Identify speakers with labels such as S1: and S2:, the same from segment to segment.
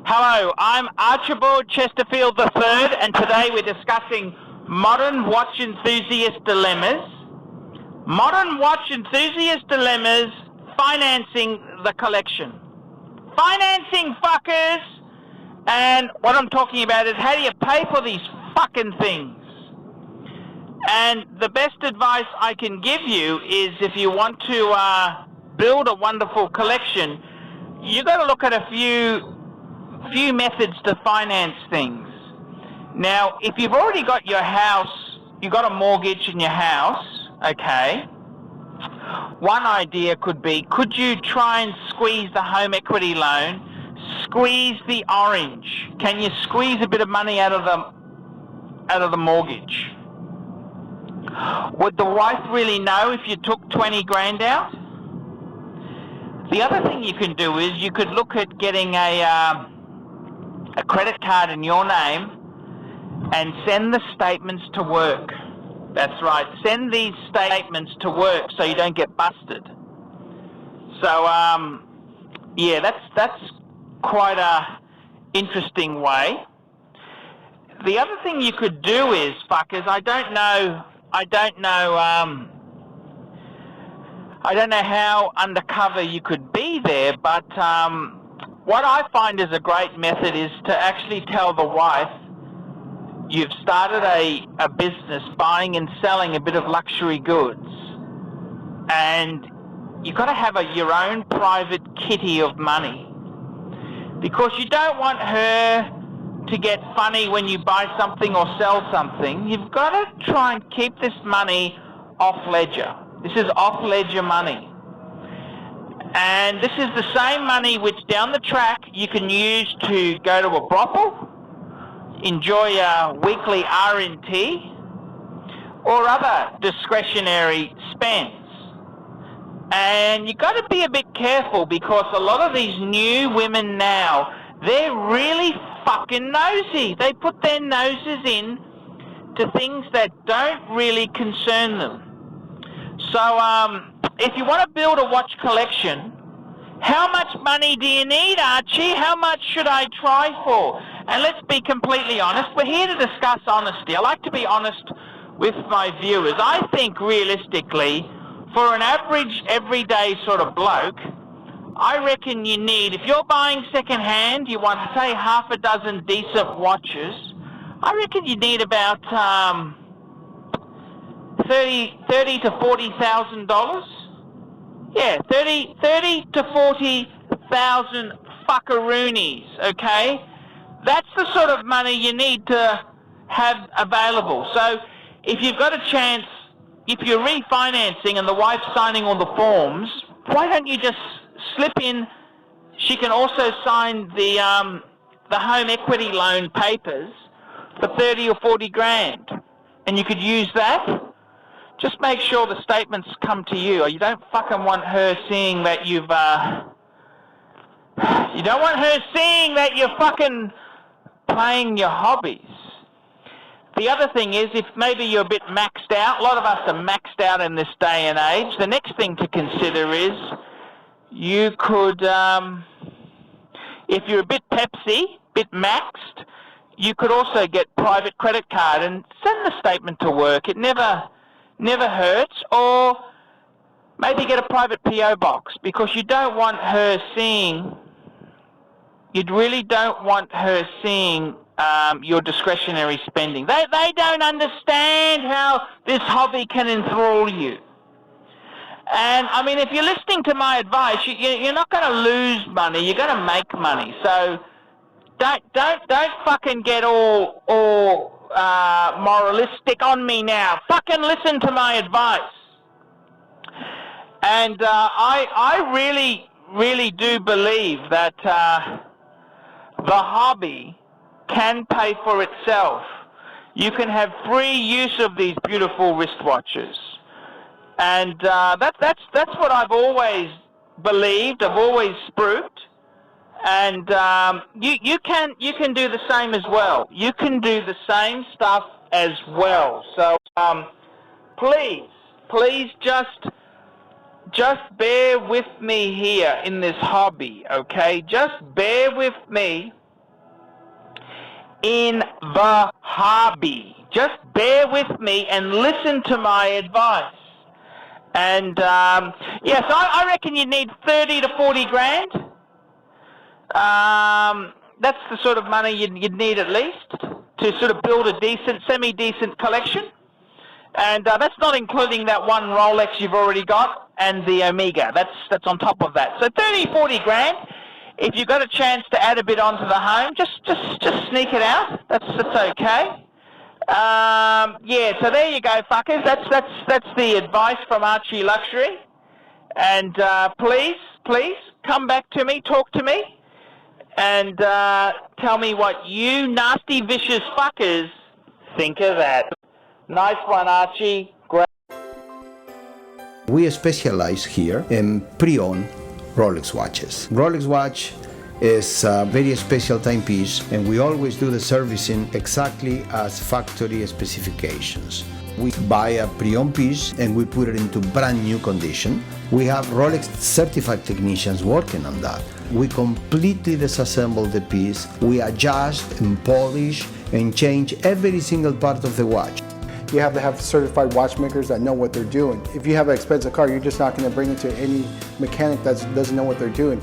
S1: Hello, I'm Archibald Chesterfield III, and today we're discussing modern watch enthusiast dilemmas. Modern watch enthusiast dilemmas, financing the collection. Financing, fuckers! And what I'm talking about is, how do you pay for these fucking things? And the best advice I can give you is, if you want to build a wonderful collection, you've got to look at a few methods to finance things. Now, if you've already got your house, you've got a mortgage in your house, okay, one idea could be, could you try and squeeze the home equity loan, squeeze the orange? Can you squeeze a bit of money out of the mortgage? Would the wife really know if you took 20 grand out? The other thing you can do is, you could look at getting a credit card in your name and send the statements to work. That's right, send these statements to work so you don't get busted. So yeah, that's quite a interesting way. The other thing you could do is, fuckers, I don't know how undercover you could be there, but what I find is a great method is to actually tell the wife you've started a business buying and selling a bit of luxury goods, and you've got to have your own private kitty of money, because you don't want her to get funny when you buy something or sell something. You've got to try and keep this money off ledger. This is off ledger money. And this is the same money which down the track you can use to go to a brothel, enjoy a weekly R&T, or other discretionary spends. And you've got to be a bit careful, because a lot of these new women now, they're really fucking nosy. They put their noses in to things that don't really concern them. So if you want to build a watch collection, how much money do you need, Archie? How much should I try for? And let's be completely honest. We're here to discuss honesty. I like to be honest with my viewers. I think realistically, for an average, everyday sort of bloke, I reckon you need, if you're buying second-hand, you want, say, half a dozen decent watches, I reckon you need about $30,000 to $40,000. Yeah, 30 to 40,000 fuckaroonies, okay? That's the sort of money you need to have available. So if you've got a chance, if you're refinancing and the wife's signing all the forms, why don't you just slip in? She can also sign the home equity loan papers for 30 or 40 grand, and you could use that. Just make sure the statements come to you, or you don't fucking want her seeing that you don't want her seeing that you're fucking playing your hobbies. The other thing is, if maybe you're a bit maxed out, a lot of us are maxed out in this day and age, the next thing to consider is, you could, if you're a bit Pepsi, bit maxed, you could also get private credit card and send the statement to work. It never hurts. Or maybe get a private PO box, because you don't want her seeing, you really don't want her seeing your discretionary spending. They don't understand how this hobby can enthrall you. And I mean, if you're listening to my advice, you're not going to lose money. You're going to make money. So don't fucking get all moralistic on me now. Fucking listen to my advice. And I really do believe that the hobby can pay for itself. You can have free use of these beautiful wristwatches. And that's what I've always believed. I've always spruiked. And you can do the same as well. You can do the same stuff as well. So please just bear with me here in this hobby, okay? Just bear with me in the hobby. Just bear with me and listen to my advice. And yes, I reckon you need 30 to 40 grand. That's the sort of money you'd need at least to sort of build a decent, semi-decent collection. And that's not including that one Rolex you've already got and the Omega. That's on top of that. So 30, 40 grand. If you've got a chance to add a bit onto the home, just sneak it out. That's okay. Yeah. So there you go, fuckers. That's the advice from ArchieLuxury. And please come back to me, talk to me, and tell me what you nasty, vicious fuckers think of that. Nice one, Archie. Great.
S2: We specialize here in pre-owned Rolex watches. Rolex watch is a very special timepiece, and we always do the servicing exactly as factory specifications. We buy a pre-owned piece and we put it into brand new condition. We have Rolex certified technicians working on that. We completely disassemble the piece. We adjust and polish and change every single part of the watch.
S3: You have to have certified watchmakers that know what they're doing. If you have an expensive car, you're just not going to bring it to any mechanic that doesn't know what they're doing.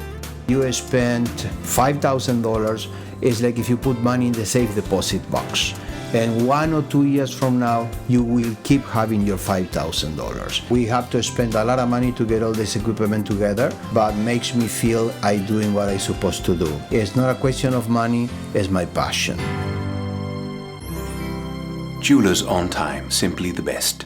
S2: You spend $5,000, it's like if you put money in the safe deposit box. And 1 or 2 years from now, you will keep having your $5,000. We have to spend a lot of money to get all this equipment together, but makes me feel I'm doing what I'm supposed to do. It's not a question of money, it's my passion.
S4: Jewelers on time, simply the best.